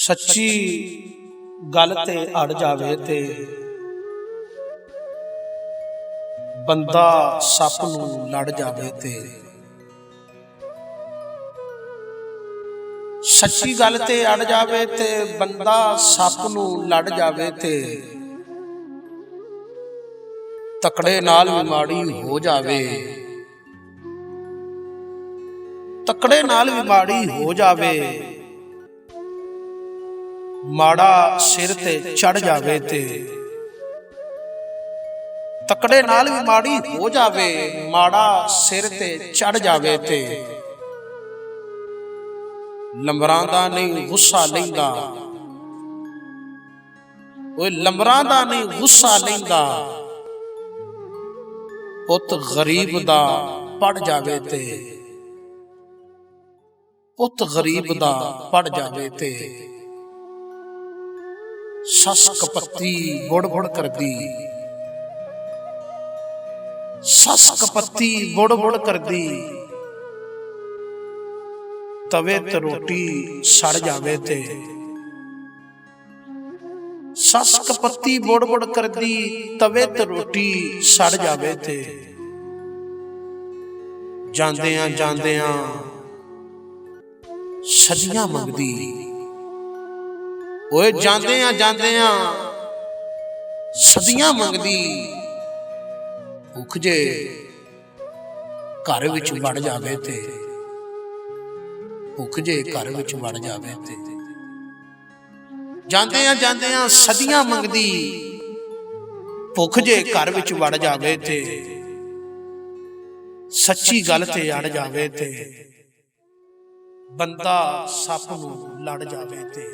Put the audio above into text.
ਸੱਚੀ ਗੱਲ ਤੇ ਅੜ ਜਾਵੇ ਤੇ ਬੰਦਾ ਸੱਪ ਨੂੰ ਲੜ ਜਾਵੇ ਤੇ ਸੱਚੀ ਗੱਲ ਤੇ ਅੜ ਜਾਵੇ ਤੇ ਬੰਦਾ ਸੱਪ ਨੂੰ ਲੜ ਜਾਵੇ ਤੇ ਤਕੜੇ ਨਾਲ ਵੀ ਮਾੜੀ ਹੋ ਜਾਵੇ, ਤਕੜੇ ਨਾਲ ਵੀ ਮਾੜੀ ਹੋ ਜਾਵੇ, ਮਾੜਾ ਸਿਰ ਤੇ ਚੜ ਜਾਵੇ ਤੇ ਤਕੜੇ ਨਾਲ ਵੀ ਮਾੜੀ ਹੋ ਜਾਵੇ, ਮਾੜਾ ਸਿਰ ਤੇ ਚੜ ਜਾਵੇ ਤੇ ਲੰਬਰਾਂ ਦਾ ਨਹੀਂ ਗੁੱਸਾ ਲੈਂਦਾ, ਓਏ ਲੰਬਰਾਂ ਦਾ ਨਹੀਂ ਗੁੱਸਾ ਲੈਂਦਾ, ਪੁੱਤ ਗਰੀਬ ਦਾ ਪੜ ਜਾਵੇ ਤੇ ਪੁੱਤ ਗਰੀਬ ਦਾ ਪੜ ਜਾਵੇ ਤੇ ਸੱਸ ਕਪੱਤੀ ਬੁੜ ਬੁੜ ਕਰਦੀ, ਸੱਸ ਕਪੱਤੀ ਬੁੜ ਬੁੜ ਕਰਦੀ, ਤਵੇ ਤੇ ਰੋਟੀ ਸੜ ਜਾਵੇ ਤੇ ਸੱਸ ਕਪੱਤੀ ਬੁੜ ਬੁੜ ਕਰਦੀ, ਤਵੇ ਤੇ ਰੋਟੀ ਸੜ ਜਾਵੇ ਤੇ ਜਾਂਦਿਆਂ ਜਾਂਦਿਆਂ ਸਦੀਆਂ ਮੰਗਦੀ, ਓਏ ਜਾਂਦਿਆਂ ਜਾਂਦਿਆਂ ਸਦੀਆਂ ਮੰਗਦੀ, ਭੁੱਖ ਜੇ ਘਰ ਵਿੱਚ ਵੜ ਜਾਵੇ ਤੇ ਭੁੱਖ ਜੇ ਘਰ ਵਿੱਚ ਵੜ ਜਾਵੇ ਤੇ ਜਾਂਦਿਆਂ ਜਾਂਦਿਆਂ ਸਦੀਆਂ ਮੰਗਦੀ, ਭੁੱਖ ਜੇ ਘਰ ਵਿੱਚ ਵੜ ਜਾਵੇ ਤੇ ਸੱਚੀ ਗੱਲ ਤੇ ਅੜ ਜਾਵੇ ਤੇ ਬੰਦਾ ਸੱਪ ਨੂੰ ਲੜ ਜਾਵੇ ਤੇ